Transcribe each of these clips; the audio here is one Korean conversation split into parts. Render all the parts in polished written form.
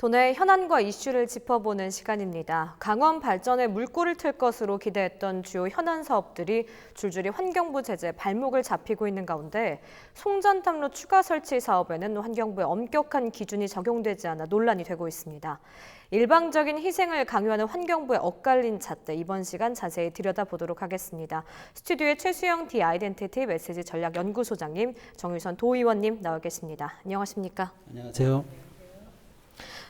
도내 현안과 이슈를 짚어보는 시간입니다. 강원 발전에 물꼬를 틀 것으로 기대했던 주요 현안 사업들이 줄줄이 환경부 제재 발목을 잡히고 있는 가운데 송전탑로 추가 설치 사업에는 환경부의 엄격한 기준이 적용되지 않아 논란이 되고 있습니다. 일방적인 희생을 강요하는 환경부의 엇갈린 잣대, 이번 시간 자세히 들여다보도록 하겠습니다. 스튜디오에 최수영 디아이덴티티 메시지 전략연구소장님, 정유선 도의원님 나와 계십니다. 안녕하십니까? 안녕하세요.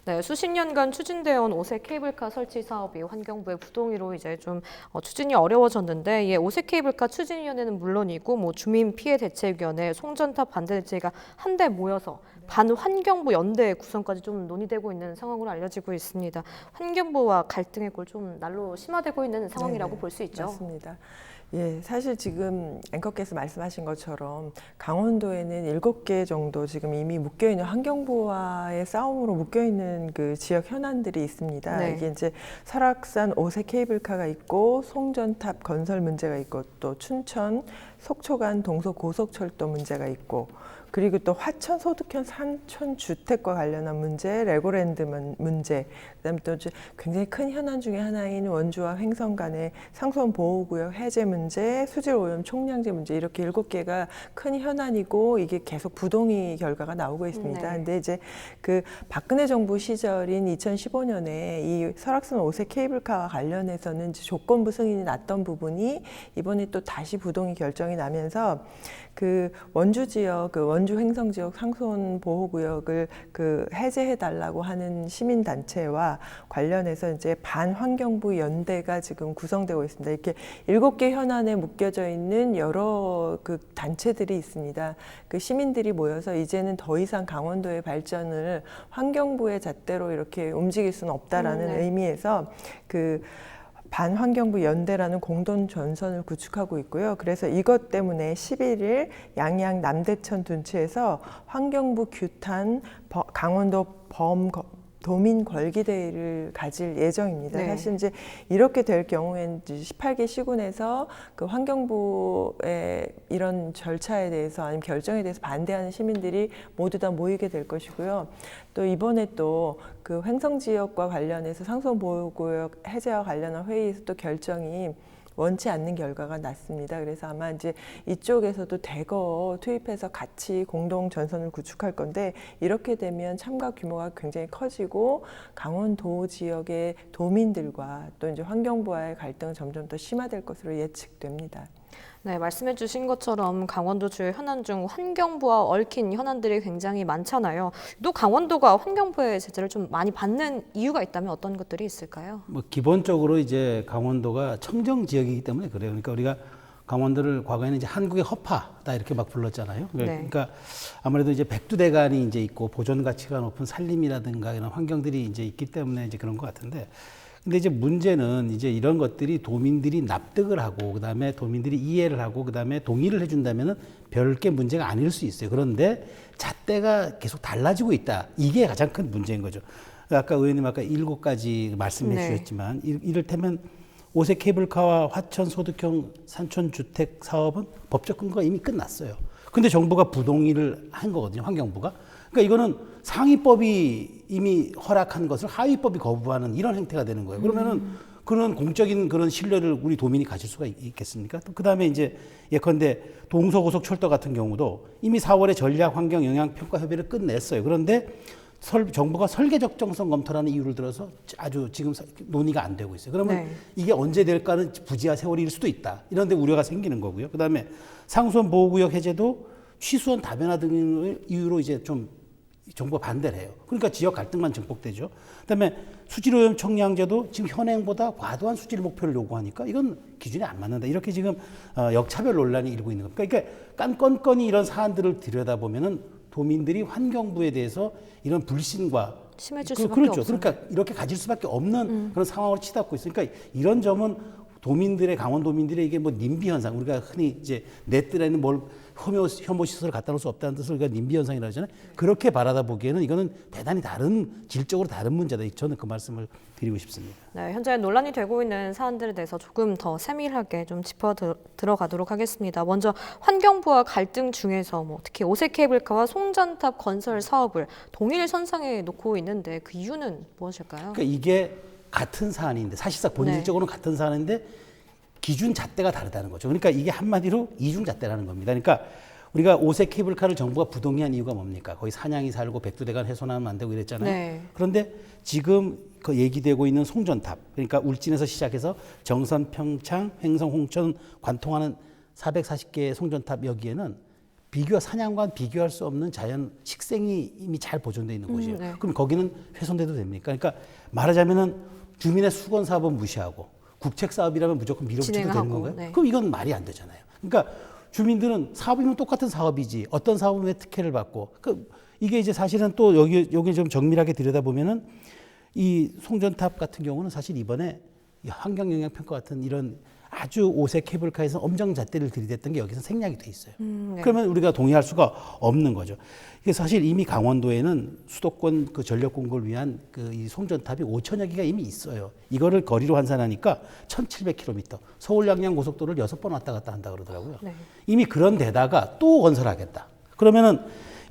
네, 수십 년간 추진되어 온 오색 케이블카 설치 사업이 환경부의 부동의로 이제 좀 추진이 어려워졌는데, 오색 케이블카 추진위원회는 물론이고 주민 피해 대책위원회, 송전탑 반대 대책위가 한데 모여서 반환경부 연대 구성까지 좀 논의되고 있는 상황으로 알려지고 있습니다. 환경부와 갈등의 골 좀 날로 심화되고 있는 상황이라고 볼 수 있죠. 맞습니다. 예, 사실 지금 앵커께서 말씀하신 것처럼 강원도에는 7개 정도 지금 이미 묶여있는 환경부와의 싸움으로 묶여있는 그 지역 현안들이 있습니다. 네. 이게 이제 설악산 오색 케이블카가 있고 송전탑 건설 문제가 있고 또 춘천 속초간 동서 고속철도 문제가 있고 그리고 또 화천 소득형 산촌 주택과 관련한 문제, 레고랜드 문제, 그다음에 또 굉장히 큰 현안 중에 하나인 원주와 횡성 간의 상수원 보호구역 해제 문제, 수질 오염 총량제 문제, 이렇게 7개가 큰 현안이고 이게 계속 부동의 결과가 나오고 있습니다. 네. 근데 이제 그 박근혜 정부 시절인 2015년에 이 설악산 오색 케이블카와 관련해서는 이제 조건부 승인이 났던 부분이 이번에 또 다시 부동의 결정이 나면서 그 원주 지역, 그 원주 횡성 지역 상수원 보호구역을 그 해제해 달라고 하는 시민 단체와 관련해서 이제 반환경부 연대가 지금 구성되고 있습니다. 이렇게 7개 현안에 묶여져 있는 여러 그 단체들이 있습니다. 그 시민들이 모여서 이제는 더 이상 강원도의 발전을 환경부의 잣대로 이렇게 움직일 수는 없다라는 의미에서 그 반환경부 연대라는 공동 전선을 구축하고 있고요. 그래서 이것 때문에 11일 양양 남대천 둔치에서 환경부 규탄 강원도 도민 걸기대회를 가질 예정입니다. 네. 사실 이제 이렇게 될 경우에는 18개 시군에서 그 환경부의 이런 절차에 대해서 아니면 결정에 대해서 반대하는 시민들이 모두 다 모이게 될 것이고요. 또 이번에 또 그 횡성 지역과 관련해서 상수원 보호구역 해제와 관련한 회의에서 또 결정이 원치 않는 결과가 났습니다. 그래서 아마 이제 이쪽에서도 대거 투입해서 같이 공동 전선을 구축할 건데, 이렇게 되면 참가 규모가 굉장히 커지고 강원도 지역의 도민들과 또 이제 환경부와의 갈등은 점점 더 심화될 것으로 예측됩니다. 네, 말씀해 주신 것처럼 강원도 주요 현안 중 환경부와 얽힌 현안들이 굉장히 많잖아요. 또 강원도가 환경부의 제재를 좀 많이 받는 이유가 있다면 어떤 것들이 있을까요? 기본적으로 이제 강원도가 청정 지역이기 때문에 그래요. 그러니까 우리가 강원도를 과거에는 이제 한국의 허파다 이렇게 막 불렀잖아요. 그러니까 아무래도 이제 백두대간이 이제 있고 보존 가치가 높은 산림이라든가 이런 환경들이 이제 있기 때문에 이제 그런 것 같은데, 근데 이제 문제는 이제 이런 것들이 도민들이 납득을 하고 그다음에 도민들이 이해를 하고 그다음에 동의를 해준다면은 별게 문제가 아닐 수 있어요. 그런데 잣대가 계속 달라지고 있다. 이게 가장 큰 문제인 거죠. 아까 의원님 아까 7가지 말씀해 주셨지만 이를테면 오색 케이블카와 화천 소득형 산촌 주택 사업은 법적 근거가 이미 끝났어요. 근데 정부가 부동의를 한 거거든요. 환경부가. 그러니까 이거는 상위법이 이미 허락한 것을 하위법이 거부하는 이런 행태가 되는 거예요. 그러면은 그런 공적인 그런 신뢰를 우리 도민이 가질 수가 있겠습니까? 또 그다음에 이제 예컨대 동서고속철도 같은 경우도 이미 4월에 전략환경영향평가협의를 끝냈어요. 그런데 정부가 설계 적정성 검토라는 이유를 들어서 아주 지금 논의가 안 되고 있어요. 그러면 이게 언제 될까는 부지와 세월일 수도 있다. 이런 데 우려가 생기는 거고요. 그다음에 상수원 보호구역 해제도 취수원 다변화 등을 이유로 이제 좀 정부가 반대를 해요. 그러니까 지역 갈등만 증폭되죠. 그다음에 수질오염 총량제도 지금 현행보다 과도한 수질 목표를 요구하니까 이건 기준에 안 맞는다. 이렇게 지금 역차별 논란이 일고 있는 겁니다. 그러니까 건건히 이런 사안들을 들여다보면은 도민들이 환경부에 대해서 이런 불신과 심해질 수밖에 없어요. 그러니까 이렇게 가질 수밖에 없는 그런 상황으로 치닫고 있으니까 이런 점은 강원 도민들의 이게 뭐 님비 현상, 우리가 흔히 이제 내 뜰에는 뭘 혐오 시설을 갖다 놓을 수 없다는 뜻을 우리가 님비 현상이라고 하잖아요. 그렇게 바라다 보기에는 이거는 대단히 질적으로 다른 문제다. 저는 그 말씀을 드리고 싶습니다. 네, 현재 논란이 되고 있는 사안들에 대해서 조금 더 세밀하게 좀 짚어 들어가도록 하겠습니다. 먼저 환경부와 갈등 중에서 특히 오색 케이블카와 송전탑 건설 사업을 동일 선상에 놓고 있는데 그 이유는 무엇일까요? 그러니까 이게 같은 사안인데 사실상 본질적으로는 같은 사안인데 기준 잣대가 다르다는 거죠. 그러니까 이게 한마디로 이중잣대라는 겁니다. 그러니까 우리가 오색 케이블카를 정부가 부동의한 이유가 뭡니까? 거기 사냥이 살고 백두대간 훼손하면 안 되고 이랬잖아요. 네. 그런데 지금 그 얘기되고 있는 송전탑, 그러니까 울진에서 시작해서 정선, 평창, 횡성, 홍천 관통하는 440개의 송전탑 여기에는 사냥과는 비교할 수 없는 자연 식생이 이미 잘 보존되어 있는 곳이에요. 네. 그럼 거기는 훼손돼도 됩니까? 그러니까 말하자면은 주민의 수건 사업은 무시하고 국책 사업이라면 무조건 밀어붙여도 되는 건가요? 네. 그럼 이건 말이 안 되잖아요. 그러니까 주민들은 사업이면 똑같은 사업이지 어떤 사업은 왜 특혜를 받고 이게 이제 사실은 또 여기 좀 정밀하게 들여다보면은 이 송전탑 같은 경우는 사실 이번에 환경영향평가 같은 이런 아주 오색 케이블카에서 엄정잣대를 들이댔던 게 여기서 생략이 돼 있어요. 네. 그러면 우리가 동의할 수가 없는 거죠. 이게 사실 이미 강원도에는 수도권 그 전력 공급을 위한 이 송전탑이 5천여 기가 이미 있어요. 이거를 거리로 환산하니까 1,700km. 서울 양양 고속도로를 6번 왔다 갔다 한다 그러더라고요. 네. 이미 그런 데다가 또 건설하겠다. 그러면은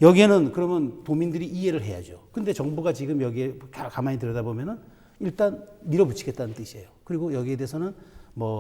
여기에는 그러면 도민들이 이해를 해야죠. 근데 정부가 지금 여기에 가만히 들여다보면은 일단 밀어붙이겠다는 뜻이에요. 그리고 여기에 대해서는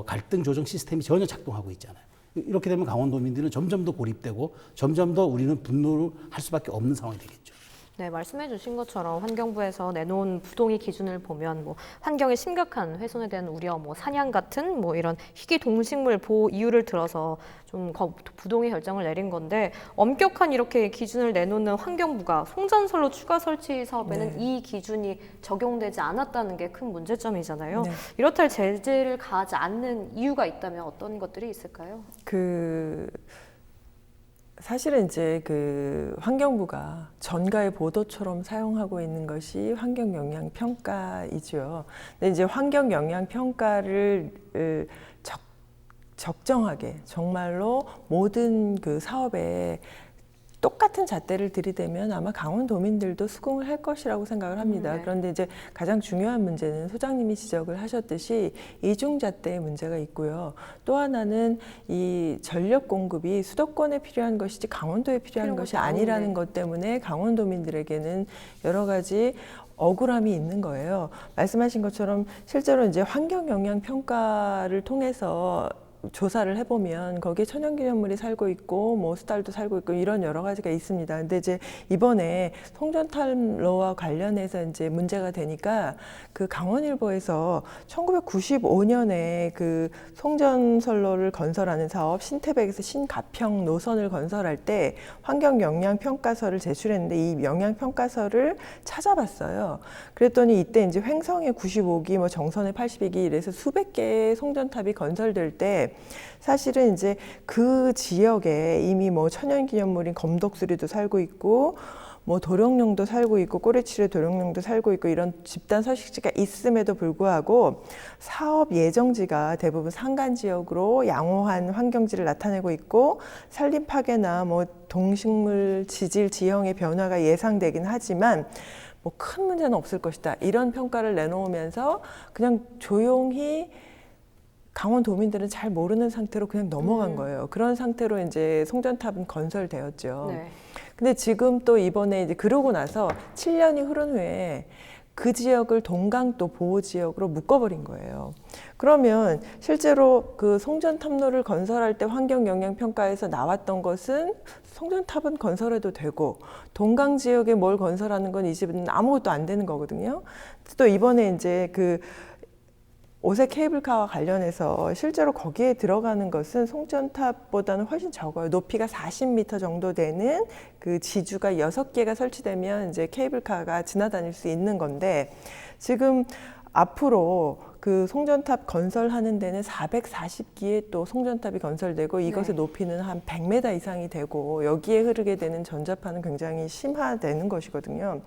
갈등 조정 시스템이 전혀 작동하고 있잖아요. 이렇게 되면 강원도민들은 점점 더 고립되고 점점 더 우리는 분노를 할 수밖에 없는 상황이 되겠죠. 네, 말씀해 주신 것처럼 환경부에서 내놓은 부동의 기준을 보면 환경에 심각한 훼손에 대한 우려, 사냥 같은 이런 희귀 동식물 보호 이유를 들어서 좀 부동의 결정을 내린 건데 엄격한 이렇게 기준을 내놓는 환경부가 송전선로 추가 설치 사업에는 이 기준이 적용되지 않았다는 게 큰 문제점이잖아요. 네. 이렇다 할 제재를 가하지 않는 이유가 있다면 어떤 것들이 있을까요? 사실은 이제 환경부가 전가의 보도처럼 사용하고 있는 것이 환경영향평가이죠. 근데 이제 환경영향평가를 적정하게 정말로 모든 사업에 똑같은 잣대를 들이대면 아마 강원도민들도 수긍을 할 것이라고 생각을 합니다. 네. 그런데 이제 가장 중요한 문제는 소장님이 지적을 하셨듯이 이중잣대의 문제가 있고요. 또 하나는 이 전력 공급이 수도권에 필요한 것이지 강원도에 필요한 것이 아니라는 것 때문에 강원도민들에게는 여러 가지 억울함이 있는 거예요. 말씀하신 것처럼 실제로 이제 환경영향평가를 통해서 조사를 해보면 거기에 천연기념물이 살고 있고 수달도 살고 있고 이런 여러 가지가 있습니다. 근데 이제 이번에 송전탑로와 관련해서 이제 문제가 되니까 강원일보에서 1995년에 송전선로를 건설하는 사업 신태백에서 신가평 노선을 건설할 때 환경영향평가서를 제출했는데 이 영향평가서를 찾아봤어요. 그랬더니 이때 이제 횡성에 95기, 정선에 82기 이래서 수백 개의 송전탑이 건설될 때 사실은 이제 그 지역에 이미 천연기념물인 검독수리도 살고 있고 도룡령도 살고 있고 꼬리치르 도룡령도 살고 있고 이런 집단 서식지가 있음에도 불구하고 사업 예정지가 대부분 산간지역으로 양호한 환경지를 나타내고 있고 산림 파괴나 동식물 지질 지형의 변화가 예상되긴 하지만 큰 문제는 없을 것이다. 이런 평가를 내놓으면서 그냥 조용히 강원도민들은 잘 모르는 상태로 그냥 넘어간 거예요. 그런 상태로 이제 송전탑은 건설되었죠. 네. 근데 지금 또 이번에 이제 그러고 나서 7년이 흐른 후에 그 지역을 동강도 보호지역으로 묶어버린 거예요. 그러면 실제로 송전탑로를 건설할 때 환경영향평가에서 나왔던 것은 송전탑은 건설해도 되고 동강지역에 뭘 건설하는 건 이 집은 아무것도 안 되는 거거든요. 또 이번에 이제 오색 케이블카와 관련해서 실제로 거기에 들어가는 것은 송전탑보다는 훨씬 적어요. 높이가 40m 정도 되는 지주가 6개가 설치되면 이제 케이블카가 지나다닐 수 있는 건데 지금 앞으로 송전탑 건설하는 데는 440기의 또 송전탑이 건설되고 이것의 높이는 한 100m 이상이 되고 여기에 흐르게 되는 전자파는 굉장히 심화되는 것이거든요.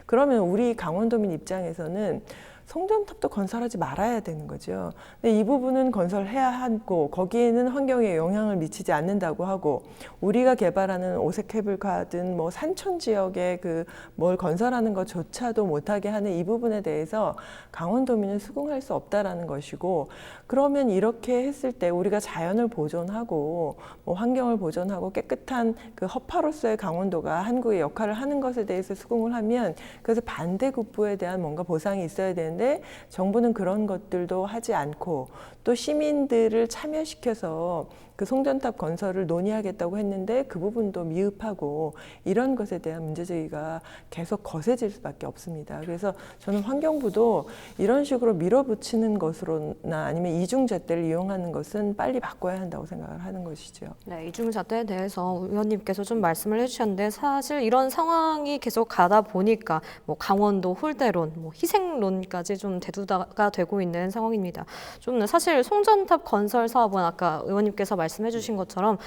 그러면 우리 강원도민 입장에서는 송전탑도 건설하지 말아야 되는 거죠. 근데 이 부분은 건설해야 하고 거기에는 환경에 영향을 미치지 않는다고 하고 우리가 개발하는 오색 케이블카든 뭐 산촌 지역에 그 뭘 건설하는 것조차도 못하게 하는 이 부분에 대해서 강원도민은 수긍할 수 없다라는 것이고 그러면 이렇게 했을 때 우리가 자연을 보존하고 뭐 환경을 보존하고 깨끗한 그 허파로서의 강원도가 한국의 역할을 하는 것에 대해서 수긍을 하면 그래서 반대급부에 대한 뭔가 보상이 있어야 되는데 정부는 그런 것들도 하지 않고 또 시민들을 참여시켜서 그 송전탑 건설을 논의하겠다고 했는데 그 부분도 미흡하고 이런 것에 대한 문제제기가 계속 거세질 수밖에 없습니다. 그래서 저는 환경부도 이런 식으로 밀어붙이는 것으로나 아니면 이중잣대를 이용하는 것은 빨리 바꿔야 한다고 생각을 하는 것이죠. 네, 이중잣대에 대해서 의원님께서 좀 말씀을 해주셨는데 사실 이런 상황이 계속 가다 보니까 뭐 강원도 홀대론, 뭐 희생론까지 좀 대두가 되고 있는 상황입니다. 좀 사실 송전탑 건설 사업은 아까 의원님께서 말씀해주신 것처럼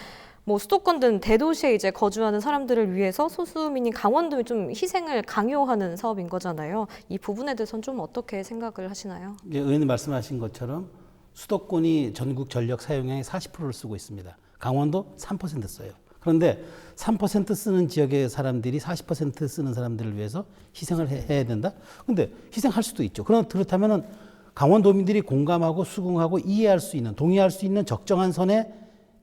뭐 수도권 등 대도시에 이제 거주하는 사람들을 위해서 소수민인 강원도에 좀 희생을 강요하는 사업인 거잖아요. 이 부분에 대해서는 좀 어떻게 생각을 하시나요? 이제 의원님 말씀하신 것처럼 수도권이 전국 전력 사용량의 40%를 쓰고 있습니다. 강원도 3% 써요. 그런데 3% 쓰는 지역의 사람들이 40% 쓰는 사람들을 위해서 희생을 해야 된다? 근데 희생할 수도 있죠. 그렇다면은 강원도민들이 공감하고 수긍하고 이해할 수 있는, 동의할 수 있는 적정한 선의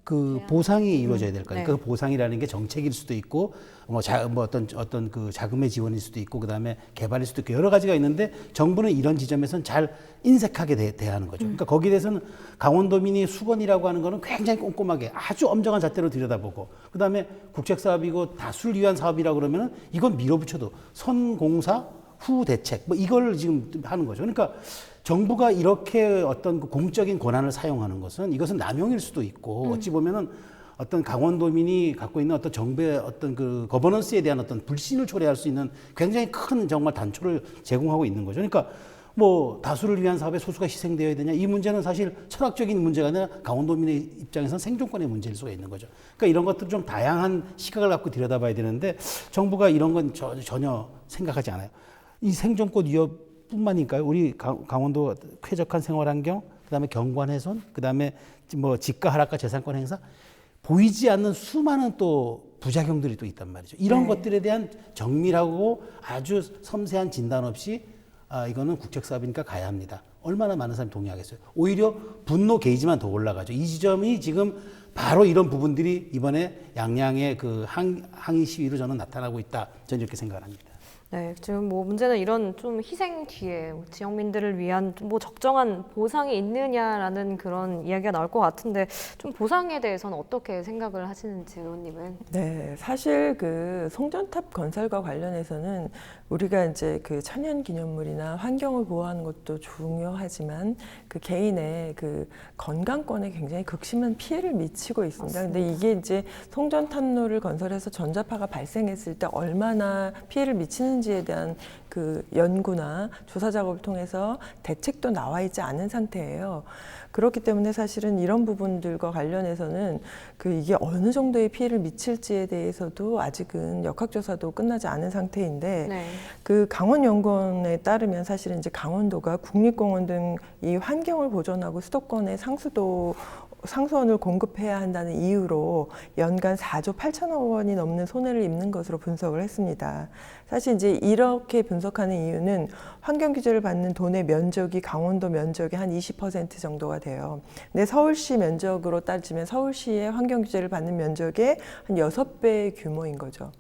그 보상이 이루어져야 될 거예요. 네. 그 보상이라는 게 정책일 수도 있고, 뭐 어떤 그 자금의 지원일 수도 있고, 그 다음에 개발일 수도 있고 여러 가지가 있는데 정부는 이런 지점에서는 잘 인색하게 대하는 거죠. 그러니까 거기에 대해서는 강원도민이 수건이라고 하는 거는 굉장히 꼼꼼하게 아주 엄정한 잣대로 들여다보고, 그 다음에 국책사업이고 다수를 위한 사업이라고 그러면은 이건 밀어붙여도 선공사 후 대책 뭐 이걸 지금 하는 거죠. 그러니까 정부가 이렇게 어떤 그 공적인 권한을 사용하는 것은 이것은 남용일 수도 있고 어찌 보면은 어떤 강원도민이 갖고 있는 어떤 정부의 어떤 그 거버넌스에 대한 어떤 불신을 초래할 수 있는 굉장히 큰 정말 단초를 제공하고 있는 거죠. 그러니까 뭐 다수를 위한 사업에 소수가 희생되어야 되냐 이 문제는 사실 철학적인 문제가 아니라 강원도민의 입장에서는 생존권의 문제일 수가 있는 거죠. 그러니까 이런 것들 좀 다양한 시각을 갖고 들여다봐야 되는데 정부가 이런 건 전혀 생각하지 않아요. 이 생존권 위협뿐만일까요? 우리 강원도 쾌적한 생활환경, 그다음에 경관 훼손, 그다음에 뭐 지가 하락과 재산권 행사 보이지 않는 수많은 또 부작용들이 또 있단 말이죠. 이런 것들에 대한 정밀하고 아주 섬세한 진단 없이 이거는 국책사업이니까 가야 합니다. 얼마나 많은 사람이 동의하겠어요. 오히려 분노 게이지만 더 올라가죠. 이 지점이 지금 바로 이런 부분들이 이번에 양양의 그 항의 시위로 저는 나타나고 있다. 저는 이렇게 생각을 합니다. 네, 지금 뭐 문제는 이런 좀 희생 뒤에 지역민들을 위한 뭐 적정한 보상이 있느냐라는 그런 이야기가 나올 것 같은데 좀 보상에 대해서는 어떻게 생각을 하시는지 의원님은? 네, 사실 그 송전탑 건설과 관련해서는 우리가 이제 그 천연기념물이나 환경을 보호하는 것도 중요하지만 그 개인의 그 건강권에 굉장히 극심한 피해를 미치고 있습니다. 근데 이게 이제 송전탑로를 건설해서 전자파가 발생했을 때 얼마나 피해를 미치는지에 대한 그 연구나 조사 작업을 통해서 대책도 나와 있지 않은 상태예요. 그렇기 때문에 사실은 이런 부분들과 관련해서는 그 이게 어느 정도의 피해를 미칠지에 대해서도 아직은 역학조사도 끝나지 않은 상태인데 네. 그 강원연구원에 따르면 사실은 이제 강원도가 국립공원 등 이 환경을 보존하고 수도권의 상수원을 공급해야 한다는 이유로 연간 4조 8천억 원이 넘는 손해를 입는 것으로 분석을 했습니다. 사실 이제 이렇게 분석하는 이유는 환경 규제를 받는 도내 면적이 강원도 면적의 한 20% 정도가 돼요. 근데 서울시 면적으로 따지면 서울시의 환경 규제를 받는 면적의 한 6배의 규모인 거죠.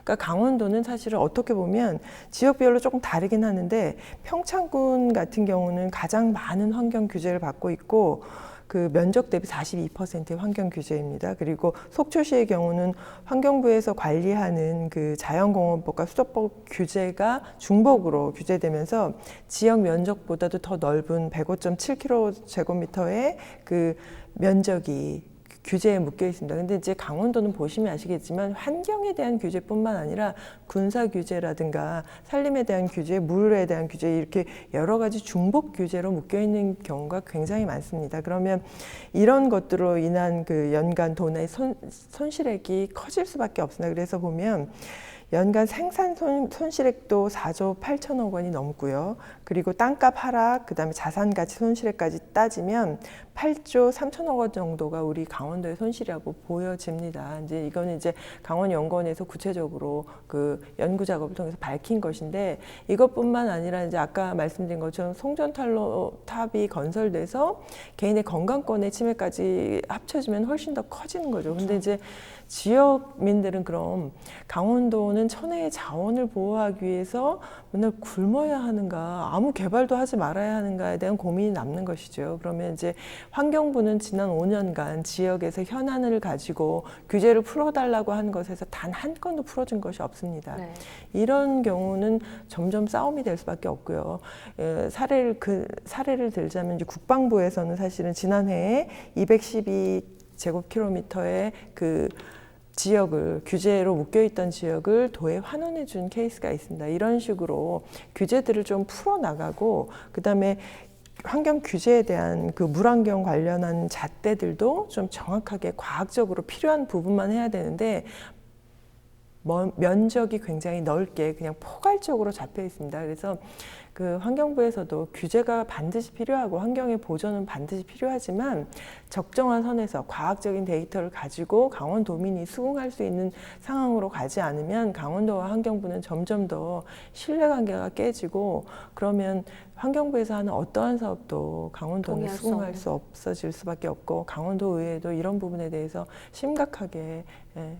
그러니까 강원도는 사실은 어떻게 보면 지역별로 조금 다르긴 하는데 평창군 같은 경우는 가장 많은 환경 규제를 받고 있고 그 면적 대비 42%의 환경 규제입니다. 그리고 속초시의 경우는 환경부에서 관리하는 그 자연공원법과 수도법 규제가 중복으로 규제되면서 지역 면적보다도 더 넓은 105.7km제곱미터의 그 면적이 규제에 묶여 있습니다. 근데 이제 강원도는 보시면 아시겠지만 환경에 대한 규제뿐만 아니라 군사 규제라든가 산림에 대한 규제, 물에 대한 규제 이렇게 여러 가지 중복 규제로 묶여 있는 경우가 굉장히 많습니다. 그러면 이런 것들로 인한 그 연간 도내 손실액이 커질 수밖에 없습니다. 그래서 보면 연간 생산 손실액도 4조 8천억 원이 넘고요. 그리고 땅값 하락, 그다음에 자산 가치 손실액까지 따지면 8조 3천억 원 정도가 우리 강원도의 손실이라고 보여집니다. 이제 이거는 이제 강원연구원에서 구체적으로 그 연구 작업을 통해서 밝힌 것인데, 이것뿐만 아니라 이제 아까 말씀드린 것처럼 송전탄로 탑이 건설돼서 개인의 건강권의 침해까지 합쳐지면 훨씬 더 커지는 거죠. 근데 이제 지역민들은 그럼 강원도는 천혜의 자원을 보호하기 위해서 맨날 굶어야 하는가, 아무 개발도 하지 말아야 하는가에 대한 고민이 남는 것이죠. 그러면 이제 환경부는 지난 5년간 지역에서 현안을 가지고 규제를 풀어달라고 한 것에서 단 한 건도 풀어준 것이 없습니다. 네. 이런 경우는 점점 싸움이 될 수밖에 없고요. 사례를 들자면 이제 국방부에서는 사실은 지난해에 212제곱킬로미터의 그 지역을, 규제로 묶여있던 지역을 도에 환원해 준 케이스가 있습니다. 이런 식으로 규제들을 좀 풀어나가고, 그 다음에 환경 규제에 대한 그 물환경 관련한 잣대들도 좀 정확하게 과학적으로 필요한 부분만 해야 되는데, 면적이 굉장히 넓게 그냥 포괄적으로 잡혀 있습니다. 그래서 그 환경부에서도 규제가 반드시 필요하고 환경의 보존은 반드시 필요하지만 적정한 선에서 과학적인 데이터를 가지고 강원도민이 수긍할 수 있는 상황으로 가지 않으면 강원도와 환경부는 점점 더 신뢰관계가 깨지고, 그러면 환경부에서 하는 어떠한 사업도 강원도는 수긍할 수 없어질 수밖에 없고, 강원도의회도 이런 부분에 대해서 심각하게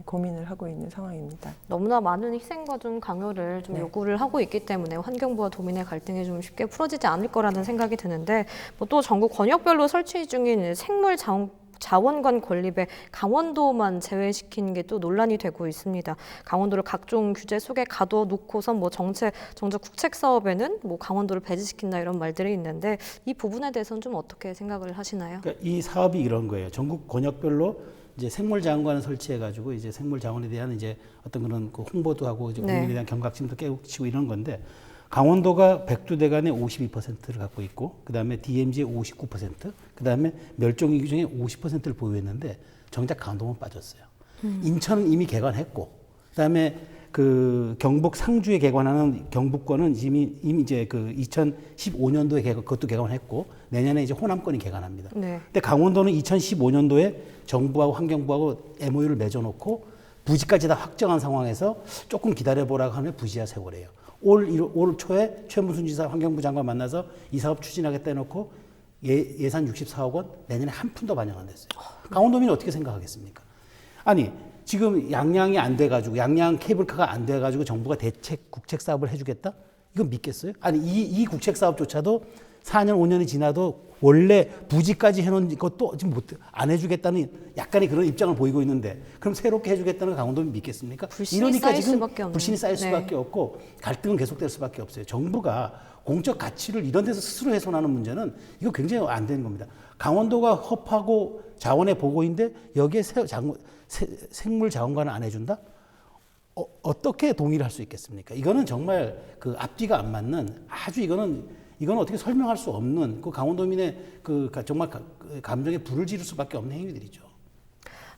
고민을 하고 있는 상황입니다. 너무나 많은 희생과 좀 강요를 좀 요구를 하고 있기 때문에 환경부와 도민의 갈등이 좀 쉽게 풀어지지 않을 거라는 생각이 드는데, 뭐 또 전국 권역별로 설치 중인 생물 자원관 건립에 강원도만 제외시킨 게 또 논란이 되고 있습니다. 강원도를 각종 규제 속에 가둬놓고선 뭐 정적 국책 사업에는 뭐 강원도를 배제시킨다 이런 말들이 있는데, 이 부분에 대해서는 좀 어떻게 생각을 하시나요? 그러니까 이 사업이 이런 거예요. 전국 권역별로 이제 생물자원관을 설치해가지고 이제 생물자원에 대한 이제 어떤 그런 그 홍보도 하고 이제 국민에 대한 경각심도 깨우치고 이런 건데, 강원도가 백두대간의 52%를 갖고 있고, 그 다음에 DMZ의 59%, 그 다음에 멸종위기 중에 50%를 보유했는데 정작 강원도만 빠졌어요. 인천은 이미 개관했고, 그 다음에 그 경북 상주에 개관하는 경북권은 이미 이제 그 2015년도에 그것도 개관했고, 내년에 이제 호남권이 개관합니다. 네. 근데 강원도는 2015년도에 정부하고 환경부하고 MOU를 맺어놓고 부지까지 다 확정한 상황에서 조금 기다려보라고 하면 부지야 세월이에요. 올 초에 최문순 지사 환경부 장관 만나서 이 사업 추진하겠다 해놓고 예산 64억 원 내년에 한 푼도 반영 안 됐어요. 강원도민이 어떻게 생각하겠습니까? 아니 지금 양양이 안 돼가지고, 양양 케이블카가 안 돼가지고 정부가 대책 국책 사업을 해주겠다? 이건 믿겠어요? 아니 이 국책 사업조차도 4년 5년이 지나도 원래 부지까지 해놓은 것도 지금 안 해주겠다는 약간의 그런 입장을 보이고 있는데, 그럼 새롭게 해주겠다는 강원도민 믿겠습니까? 이러니까 지금 불신이 쌓일 수밖에 없고 갈등은 계속될 수밖에 없어요. 정부가 공적 가치를 이런 데서 스스로 훼손하는 문제는 이거 굉장히 안 되는 겁니다. 강원도가 허파고 자원의 보고인데 여기에 생물 자원관을 안 해준다? 어떻게 동의를 할 수 있겠습니까? 이거는 정말 그 앞뒤가 안 맞는, 아주 이거는 어떻게 설명할 수 없는 그 강원도민의 그 정말 감정에 불을 지를 수밖에 없는 행위들이죠.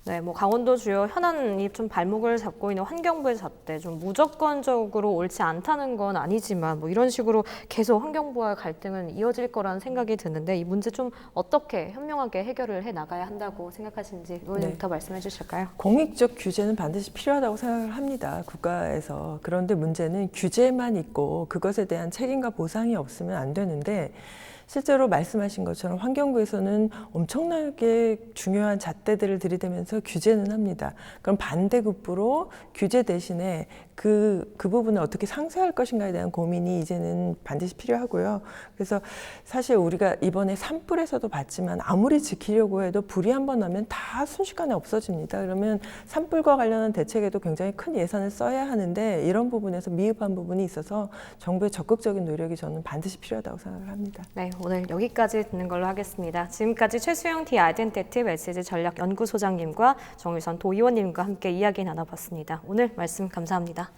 네, 뭐 강원도 주요 현안이 좀 발목을 잡고 있는 환경부의 잣대, 좀 무조건적으로 옳지 않다는 건 아니지만 뭐 이런 식으로 계속 환경부와의 갈등은 이어질 거라는 생각이 드는데, 이 문제 좀 어떻게 현명하게 해결을 해 나가야 한다고 생각하시는지 의원님부터 말씀해 주실까요? 공익적 규제는 반드시 필요하다고 생각을 합니다, 국가에서. 그런데 문제는 규제만 있고 그것에 대한 책임과 보상이 없으면 안 되는데, 실제로 말씀하신 것처럼 환경부에서는 엄청나게 중요한 잣대들을 들이대면서 규제는 합니다. 그럼 반대급부로 규제 대신에 그 부분을 어떻게 상쇄할 것인가에 대한 고민이 이제는 반드시 필요하고요. 그래서 사실 우리가 이번에 산불에서도 봤지만 아무리 지키려고 해도 불이 한 번 나면 다 순식간에 없어집니다. 그러면 산불과 관련한 대책에도 굉장히 큰 예산을 써야 하는데, 이런 부분에서 미흡한 부분이 있어서 정부의 적극적인 노력이 저는 반드시 필요하다고 생각을 합니다. 네, 오늘 여기까지 듣는 걸로 하겠습니다. 지금까지 최수영 디 아이덴티티 SG 전략연구소장님과 정유선 도의원님과 함께 이야기 나눠봤습니다. 오늘 말씀 감사합니다.